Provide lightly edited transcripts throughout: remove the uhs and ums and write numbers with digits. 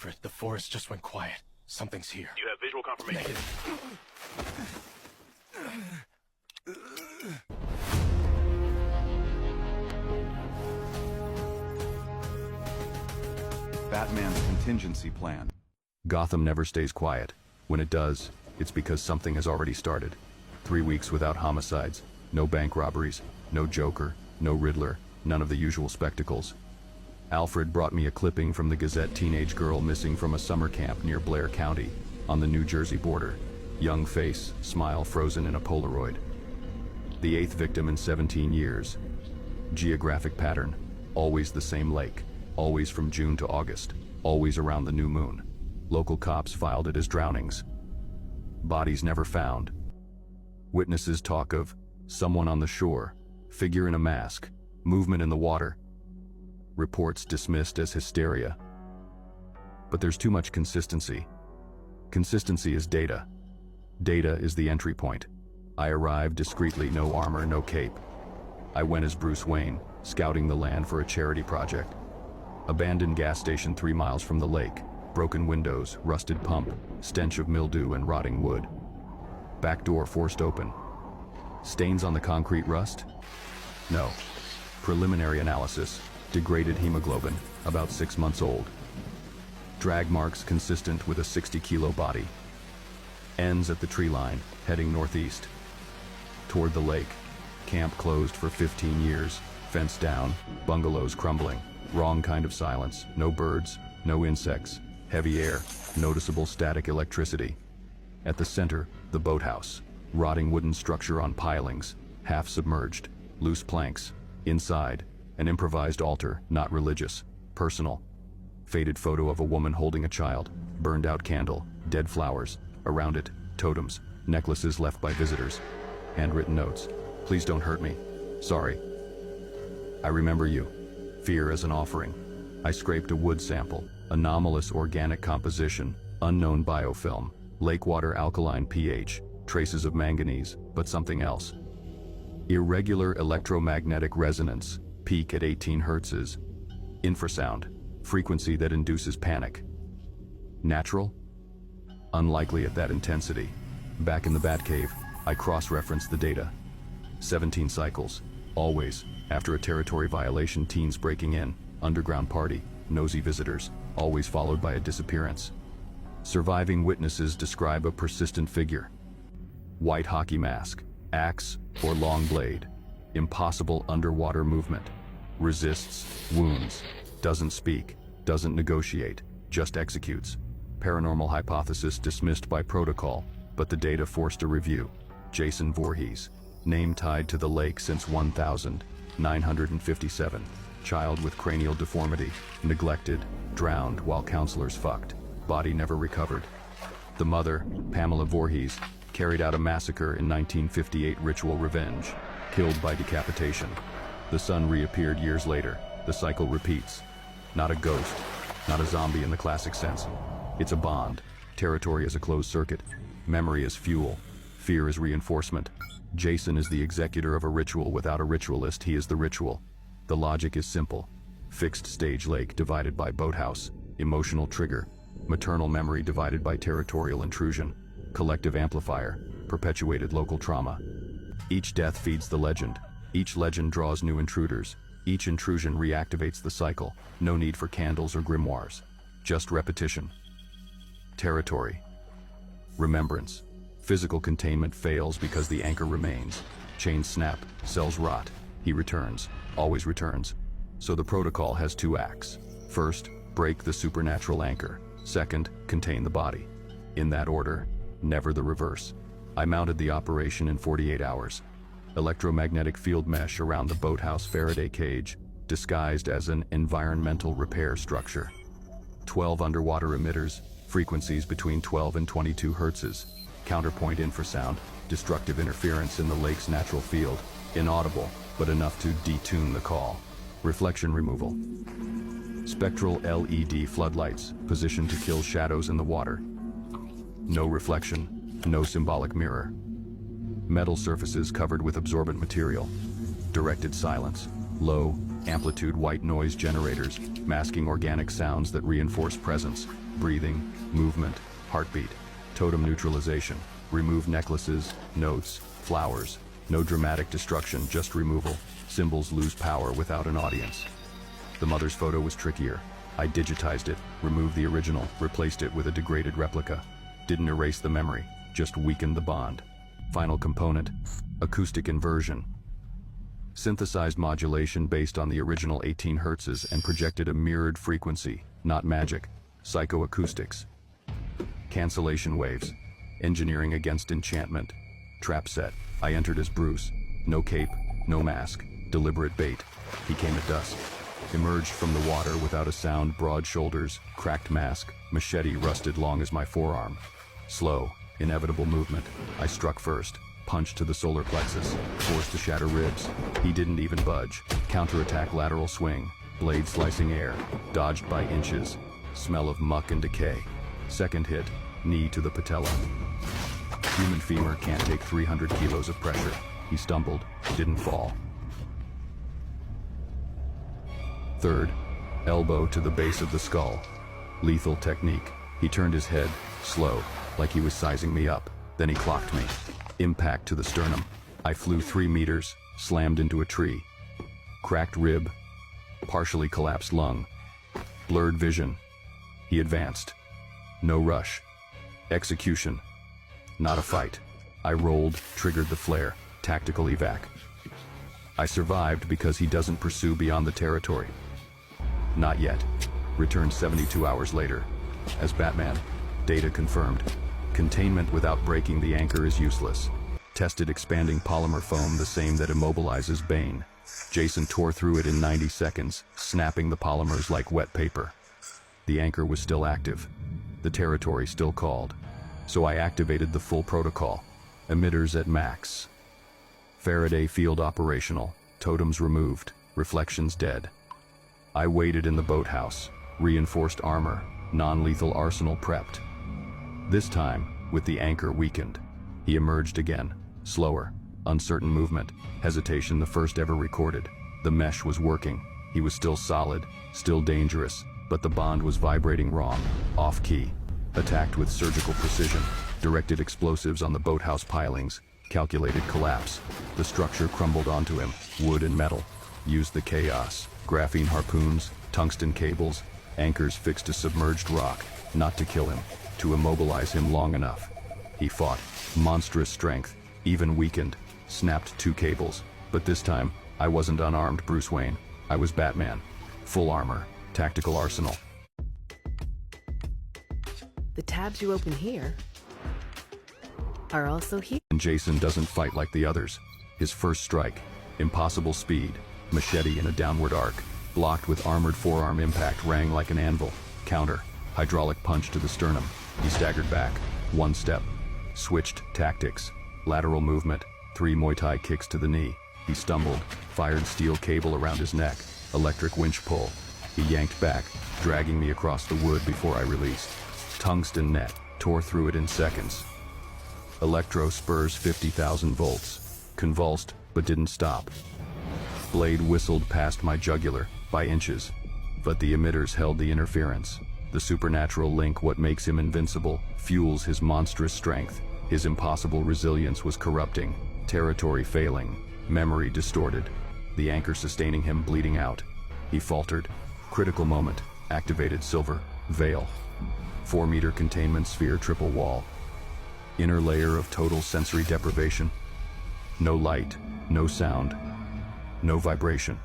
Alfred, the forest just went quiet. Something's here. You have visual confirmation. Batman's contingency plan. Gotham never stays quiet. When it does, it's because something has already started. 3 weeks without homicides, no bank robberies, no Joker, no Riddler, none of the usual spectacles. Alfred brought me a clipping from the Gazette: teenage girl missing from a summer camp near Blair County, on the New Jersey border. Young face, smile frozen in a Polaroid. The 8th victim in 17 years. Geographic pattern, always the same lake, always from June to August, always around the new moon. Local cops filed it as drownings. Bodies never found. Witnesses talk of someone on the shore, figure in a mask, movement in the water. Reports dismissed as hysteria. But there's too much consistency. Consistency is data. Data is the entry point. I arrived discreetly, no armor, no cape. I went as Bruce Wayne, scouting the land for a charity project. Abandoned gas station 3 miles from the lake. Broken windows, rusted pump, stench of mildew and rotting wood. Back door forced open. Stains on the concrete rust? No. Preliminary analysis. Degraded hemoglobin, about 6 months old. Drag marks consistent with a 60-kilo body. Ends at the tree line, heading northeast. Toward the lake. Camp closed for 15 years. Fence down, bungalows crumbling. Wrong kind of silence. No birds, no insects. Heavy air, noticeable static electricity. At the center, the boathouse. Rotting wooden structure on pilings, half submerged. Loose planks. Inside, an improvised altar, not religious, personal. Faded photo of a woman holding a child, burned out candle, dead flowers, around it, totems, necklaces left by visitors. Handwritten notes, please don't hurt me, sorry. I remember you, fear as an offering. I scraped a wood sample, anomalous organic composition, unknown biofilm, lake water alkaline pH, traces of manganese, but something else. Irregular electromagnetic resonance, peak at 18 hertzes. Infrasound, frequency that induces panic. Natural? Unlikely at that intensity. Back in the Batcave, I cross-referenced the data. 17 cycles, always, after a territory violation, teens breaking in, underground party, nosy visitors, always followed by a disappearance. Surviving witnesses describe a persistent figure. White hockey mask, axe or long blade. Impossible underwater movement. Resists, wounds, doesn't speak, doesn't negotiate, just executes. Paranormal hypothesis dismissed by protocol, but the data forced a review. Jason Voorhees, name tied to the lake since 1957. Child with cranial deformity, neglected, drowned while counselors fucked. Body never recovered. The mother, Pamela Voorhees, carried out a massacre in 1958 ritual revenge, killed by decapitation. The son reappeared years later. The cycle repeats. Not a ghost, not a zombie in the classic sense. It's a bond. Territory is a closed circuit. Memory is fuel. Fear is reinforcement. Jason is the executor of a ritual without a ritualist. He is the ritual. The logic is simple. Fixed stage lake divided by boathouse. Emotional trigger. Maternal memory divided by territorial intrusion. Collective amplifier. Perpetuated local trauma. Each death feeds the legend. Each legend draws new intruders. Each intrusion reactivates the cycle. No need for candles or grimoires. Just repetition. Territory. Remembrance. Physical containment fails because the anchor remains. Chains snap, cells rot. He returns, always returns. So the protocol has 2 acts. First, break the supernatural anchor. Second, contain the body. In that order, never the reverse. I mounted the operation in 48 hours. Electromagnetic field mesh around the boathouse Faraday cage, disguised as an environmental repair structure. 12 underwater emitters, frequencies between 12 and 22 hertzes. Counterpoint infrasound, destructive interference in the lake's natural field. Inaudible, but enough to detune the call. Reflection removal. Spectral LED floodlights, positioned to kill shadows in the water. No reflection, no symbolic mirror. Metal surfaces covered with absorbent material. Directed silence, low, Amplitude white noise generators, masking organic sounds that reinforce presence, breathing, movement, heartbeat. Totem neutralization, remove necklaces, notes, flowers. No dramatic destruction, just removal. Symbols lose power without an audience. The mother's photo was trickier. I digitized it, removed the original, replaced it with a degraded replica. Didn't erase the memory, just weakened the bond. Final component, acoustic inversion. Synthesized modulation based on the original 18 Hz and projected a mirrored frequency, not magic, psychoacoustics. Cancellation waves, engineering against enchantment. Trap set, I entered as Bruce. No cape, no mask, deliberate bait. He came at dusk. Emerged from the water without a sound, broad shoulders, cracked mask, machete rusted long as my forearm. Slow, inevitable movement. I struck first, punch to the solar plexus, forced to shatter ribs. He didn't even budge. Counterattack lateral swing, blade slicing air, dodged by inches. Smell of muck and decay. Second hit, knee to the patella. Human femur can't take 300 kilos of pressure. He stumbled, didn't fall. Third, elbow to the base of the skull. Lethal technique. He turned his head, slow, like he was sizing me up. Then he clocked me. Impact to the sternum. I flew 3 meters, slammed into a tree. Cracked rib, partially collapsed lung. Blurred vision. He advanced. No rush. Execution. Not a fight. I rolled, triggered the flare. Tactical evac. I survived because he doesn't pursue beyond the territory. Not yet. Returned 72 hours later. As Batman. Data confirmed. Containment without breaking the anchor is useless. Tested expanding polymer foam, the same that immobilizes Bane. Jason tore through it in 90 seconds, snapping the polymers like wet paper. The anchor was still active. The territory still called. So I activated the full protocol. Emitters at max. Faraday field operational. Totems removed. Reflections dead. I waited in the boathouse. Reinforced armor. Non-lethal arsenal prepped. This time, with the anchor weakened. He emerged again. Slower. Uncertain movement. Hesitation the first ever recorded. The mesh was working. He was still solid. Still dangerous. But the bond was vibrating wrong. Off-key. Attacked with surgical precision. Directed explosives on the boathouse pilings. Calculated collapse. The structure crumbled onto him. Wood and metal. Used the chaos. Graphene harpoons. Tungsten cables. Anchors fixed to submerged rock. Not to kill him. To immobilize him long enough. He fought. Monstrous strength. Even weakened. Snapped 2 cables. But this time, I wasn't unarmed Bruce Wayne. I was Batman. Full armor. Tactical arsenal. The tabs you open here are also here. And Jason doesn't fight like the others. His first strike. Impossible speed. Machete in a downward arc. Blocked with armored forearm impact rang like an anvil. Counter. Hydraulic punch to the sternum. He staggered back. 1 step. Switched tactics. Lateral movement. 3 Muay Thai kicks to the knee. He stumbled. Fired steel cable around his neck. Electric winch pull. He yanked back, dragging me across the wood before I released. Tungsten net. Tore through it in seconds. Electro spurs 50,000 volts. Convulsed, but didn't stop. Blade whistled past my jugular, by inches. But the emitters held the interference. The supernatural link, what makes him invincible, fuels his monstrous strength. His impossible resilience was corrupting. Territory failing. Memory distorted. The anchor sustaining him bleeding out. He faltered. Critical moment. Activated silver. Veil. 4-meter containment sphere triple wall. Inner layer of total sensory deprivation. No light. No sound. No vibration.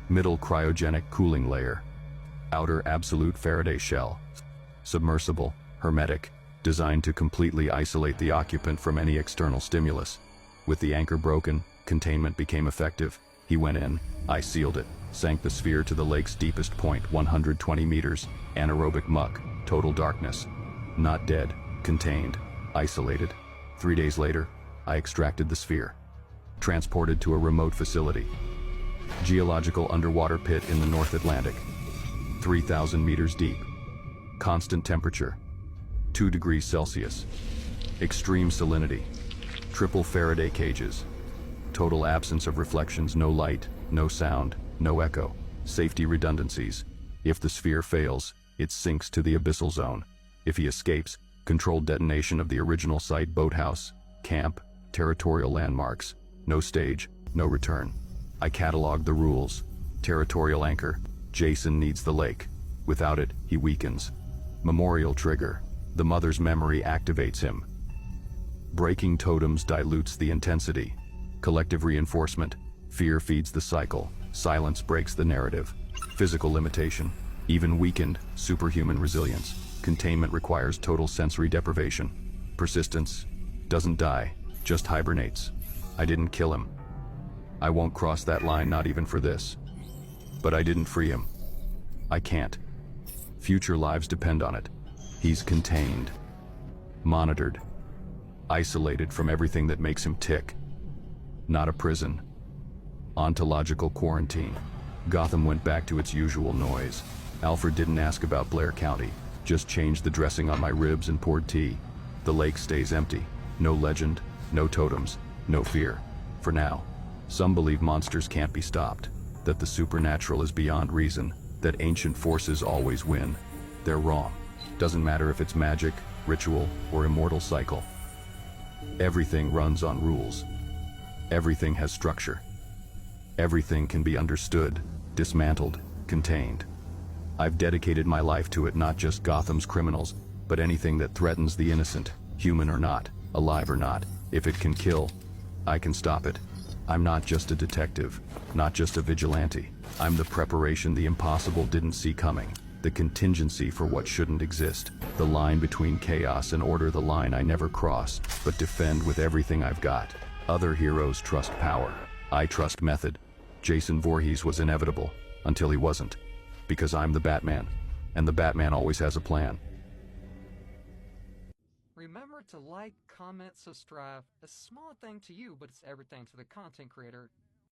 Middle cryogenic cooling layer. Outer absolute Faraday shell. Submersible. Hermetic. Designed to completely isolate the occupant from any external stimulus. With the anchor broken, containment became effective. He went in. I sealed it. Sank the sphere to the lake's deepest point, 120 meters. Anaerobic muck. Total darkness. Not dead. Contained. Isolated. 3 days later, I extracted the sphere. Transported to a remote facility. Geological underwater pit in the North Atlantic. 3,000 meters deep. Constant temperature. 2 degrees Celsius. Extreme salinity. Triple Faraday cages. Total absence of reflections, no light, no sound, no echo, safety redundancies. If the sphere fails, it sinks to the abyssal zone. If he escapes, controlled detonation of the original site, boathouse, camp, territorial landmarks. No stage, no return. I cataloged the rules. Territorial anchor. Jason needs the lake. Without it, he weakens. Memorial trigger. The mother's memory activates him. Breaking totems dilutes the intensity. Collective reinforcement. Fear feeds the cycle. Silence breaks the narrative. Physical limitation. Even weakened, superhuman resilience. Containment requires total sensory deprivation. Persistence. Doesn't die, just hibernates. I didn't kill him. I won't cross that line, not even for this. But I didn't free him. I can't. Future lives depend on it. He's contained. Monitored. Isolated from everything that makes him tick. Not a prison. Ontological quarantine. Gotham went back to its usual noise. Alfred didn't ask about Blair County, just changed the dressing on my ribs and poured tea. The lake stays empty. No legend, no totems, no fear. For now. Some believe monsters can't be stopped, that the supernatural is beyond reason, that ancient forces always win. They're wrong. Doesn't matter if it's magic, ritual, or immortal cycle. Everything runs on rules. Everything has structure. Everything can be understood, dismantled, contained. I've dedicated my life to it, not just Gotham's criminals, but anything that threatens the innocent, human or not, alive or not. If it can kill, I can stop it. I'm not just a detective, not just a vigilante. I'm the preparation the impossible didn't see coming, the contingency for what shouldn't exist, the line between chaos and order, the line I never cross, but defend with everything I've got. Other heroes trust power. I trust method. Jason Voorhees was inevitable, until he wasn't. Because I'm the Batman, and the Batman always has a plan. Remember to like, comment, subscribe. A small thing to you, but it's everything to the content creator.